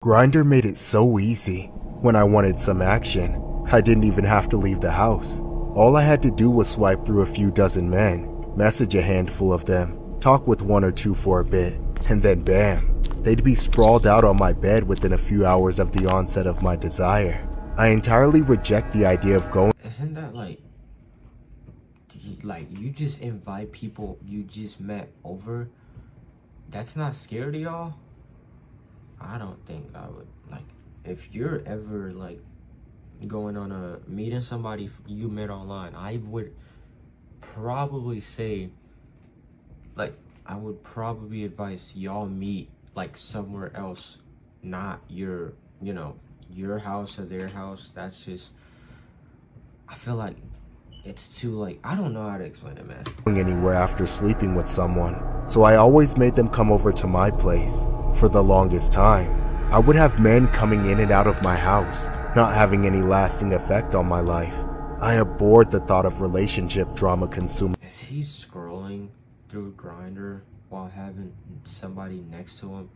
Grindr made it so easy. When I wanted some action, I didn't even have to leave the house. All I had to do was swipe through a few dozen men, message a handful of them, talk with one or two for a bit, and then bam, they'd be sprawled out on my bed within a few hours of the onset of my desire. I entirely reject the idea of going. Isn't that like you just invite people you just met over? That's not scary to y'all? I don't think I would. Like, if you're ever like going on a meeting somebody you met online, I would probably say, like, I would probably advise y'all meet like somewhere else, not your, your house or their house. That's just, I feel like it's too, like, I don't know how to explain it, man. Anywhere after sleeping with someone, so I always made them come over to my place. For the longest time, I would have men coming in and out of my house, not having any lasting effect on my life. I abhorred the thought of relationship drama consuming. Is he scrolling through Grindr while having somebody next to him?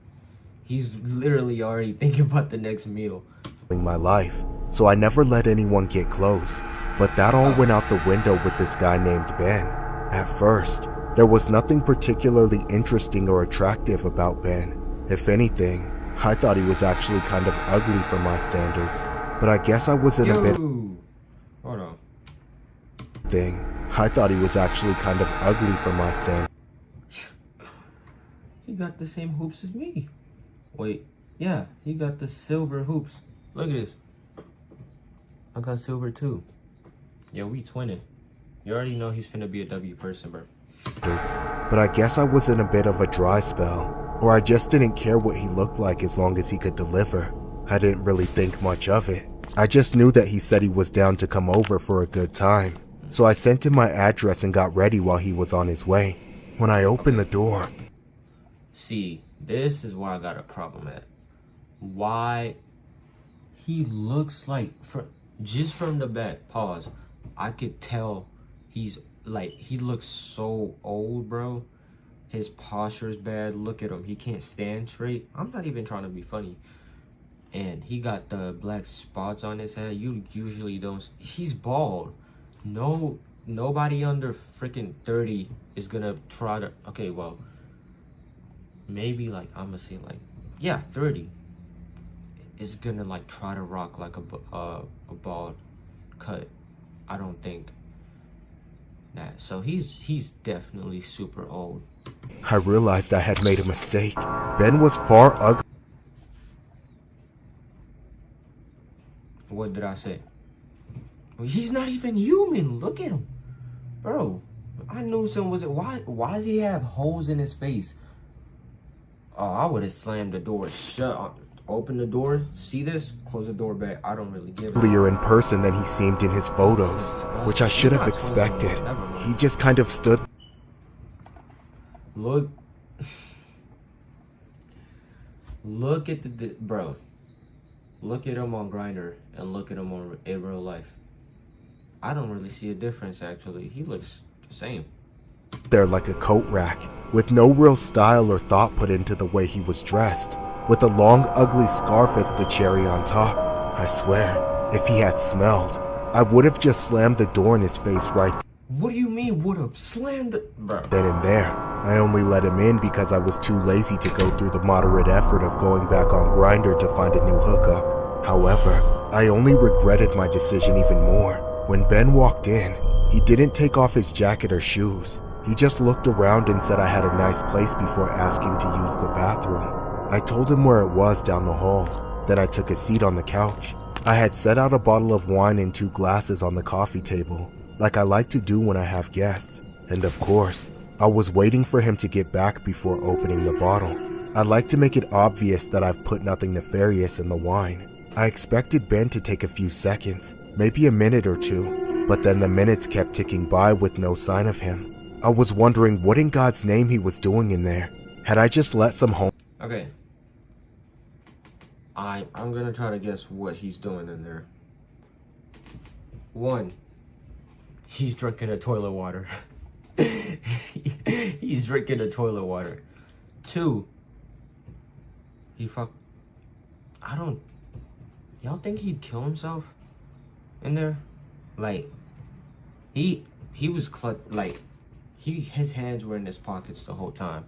He's literally already thinking about the next meal. My life, so I never let anyone get close. But that all went out the window with this guy named Ben. At first, there was nothing particularly interesting or attractive about Ben. If anything, I thought he was actually kind of ugly for my standards. But I guess I was in a bit. Hold on. I thought he was actually kind of ugly for my standards. He got the same hoops as me. Wait, yeah, he got the silver hoops. Look at this. I got silver too. Yo, we twinning. You already know he's finna be a W person, bro. But I guess I was in a bit of a dry spell. Or I just didn't care what he looked like as long as he could deliver. I didn't really think much of it. I just knew that he said he was down to come over for a good time. So I sent him my address and got ready while he was on his way. When I opened the door... See, this is why I got a problem at. Why he looks like, just from the back, pause, I could tell he's like, he looks so old, bro. His posture is bad. Look at him. He can't stand straight. I'm not even trying to be funny. And he got the black spots on his head. You usually don't. He's bald. Nobody under freaking 30 is gonna try to. Okay, well, maybe like I'm gonna say like, yeah, 30 is gonna like try to rock like a bald cut. I don't think that. So he's definitely super old. I realized I had made a mistake. Ben was far ugly. What did I say? Well, he's not even human. Look at him, bro. I knew something was it. Why does he have holes in his face? Oh, I would have slammed the door shut. Open the door. See this? Close the door back. I don't really give it. Uglier in person than he seemed in his photos, which I should have expected. He just kind of stood. Look at the bro. Look at him on Grindr and look at him in real life. I don't really see a difference, actually. He looks the same. There like a coat rack, with no real style or thought put into the way he was dressed, with a long ugly scarf as the cherry on top. I swear, if he had smelled, I would have just slammed the door in his face right there. What do you mean would have slammed it, bro? Then and there. I only let him in because I was too lazy to go through the moderate effort of going back on Grindr to find a new hookup. However, I only regretted my decision even more. When Ben walked in, he didn't take off his jacket or shoes. He just looked around and said I had a nice place before asking to use the bathroom. I told him where it was down the hall. Then I took a seat on the couch. I had set out a bottle of wine and 2 glasses on the coffee table, like I like to do when I have guests. And of course, I was waiting for him to get back before opening the bottle. I'd like to make it obvious that I've put nothing nefarious in the wine. I expected Ben to take a few seconds, maybe a minute or two, but then the minutes kept ticking by with no sign of him. I was wondering what in God's name he was doing in there. Had I just let some home... Okay. I'm gonna try to guess what he's doing in there. 1, he's drinking a toilet water. He's drinking a toilet water. 2, he Y'all think he'd kill himself in there? Like, he was his hands were in his pockets the whole time.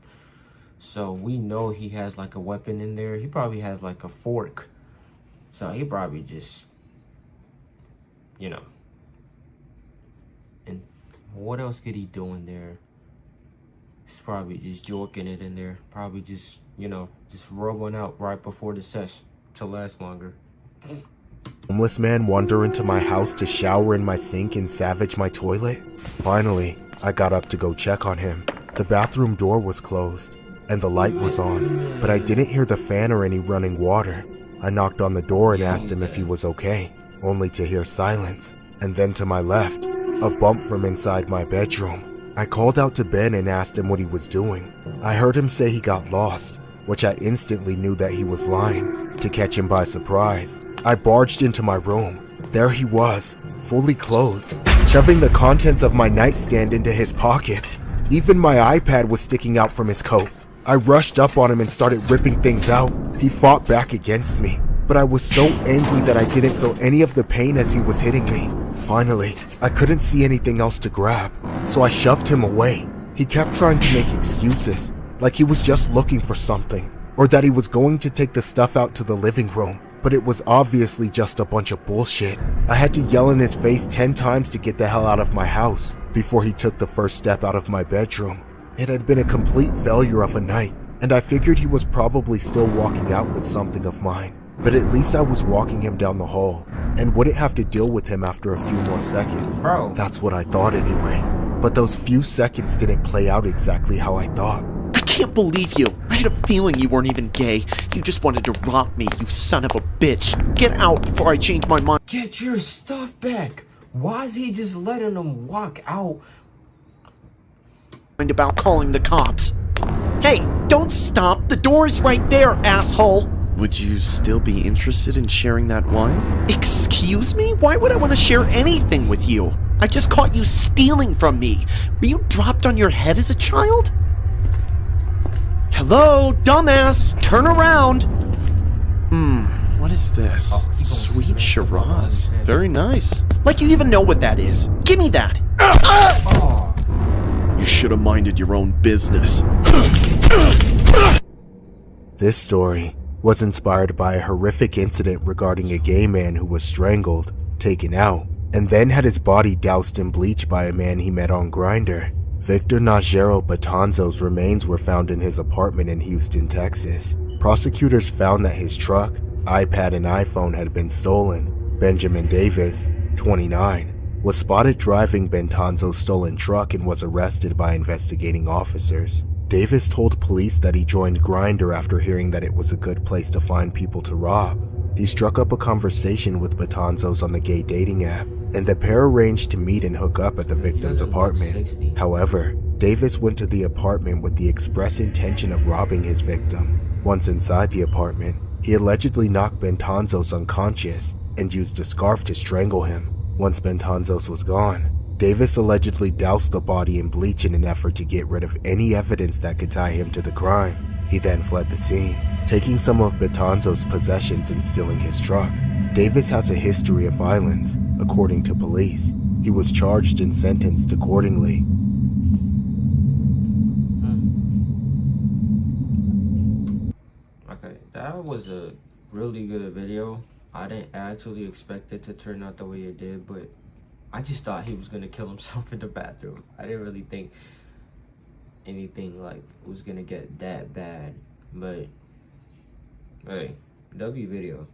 So we know he has like a weapon in there. He probably has like a fork. So he probably just, you know. And what else could he do in there? He's probably just jorking it in there. Probably just, you know, just rub one out right before the sesh to last longer. Homeless man wander into my house to shower in my sink and savage my toilet? Finally, I got up to go check on him. The bathroom door was closed and the light was on, but I didn't hear the fan or any running water. I knocked on the door and asked him if he was okay, only to hear silence. And then to my left, a bump from inside my bedroom. I called out to Ben and asked him what he was doing. I heard him say he got lost, which I instantly knew that he was lying. To catch him by surprise, I barged into my room. There he was, fully clothed, shoving the contents of my nightstand into his pockets. Even my iPad was sticking out from his coat. I rushed up on him and started ripping things out. He fought back against me, but I was so angry that I didn't feel any of the pain as he was hitting me. Finally, I couldn't see anything else to grab, so I shoved him away. He kept trying to make excuses, like he was just looking for something, or that he was going to take the stuff out to the living room, but it was obviously just a bunch of bullshit. I had to yell in his face 10 times to get the hell out of my house before he took the first step out of my bedroom. It had been a complete failure of a night, and I figured he was probably still walking out with something of mine, but at least I was walking him down the hall and wouldn't have to deal with him after a few more seconds. Bro. That's what I thought anyway. But those few seconds didn't play out exactly how I thought. I can't believe you. I had a feeling you weren't even gay. You just wanted to rob me, you son of a bitch. Get out before I change my mind. Get your stuff back. Why is he just letting him walk out? About calling the cops. Hey, don't stop. The door is right there, asshole. Would you still be interested in sharing that wine? Excuse me? Why would I want to share anything with you? I just caught you stealing from me. Were you dropped on your head as a child? Hello, dumbass. Turn around. What is this? Sweet Shiraz. Very nice. Like you even know what that is. Give me that. You should have minded your own business. This story was inspired by a horrific incident regarding a gay man who was strangled, taken out, and then had his body doused in bleach by a man he met on Grindr. Victor Najero Batanzo's remains were found in his apartment in Houston, Texas. Prosecutors found that his truck, iPad, and iPhone had been stolen. Benjamin Davis, 29, was spotted driving Batanzo's stolen truck and was arrested by investigating officers. Davis told police that he joined Grindr after hearing that it was a good place to find people to rob. He struck up a conversation with Batanzo's on the gay dating app, and the pair arranged to meet and hook up at the victim's apartment. However, Davis went to the apartment with the express intention of robbing his victim. Once inside the apartment, he allegedly knocked Batanzo's unconscious and used a scarf to strangle him. Once Batanzo's was gone, Davis allegedly doused the body in bleach in an effort to get rid of any evidence that could tie him to the crime. He then fled the scene, taking some of Batanzo's possessions and stealing his truck. Davis has a history of violence, according to police. He was charged and sentenced accordingly. Okay, that was a really good video. I didn't actually expect it to turn out the way it did, but I just thought he was gonna kill himself in the bathroom. I didn't really think anything like was gonna get that bad, but hey, W video.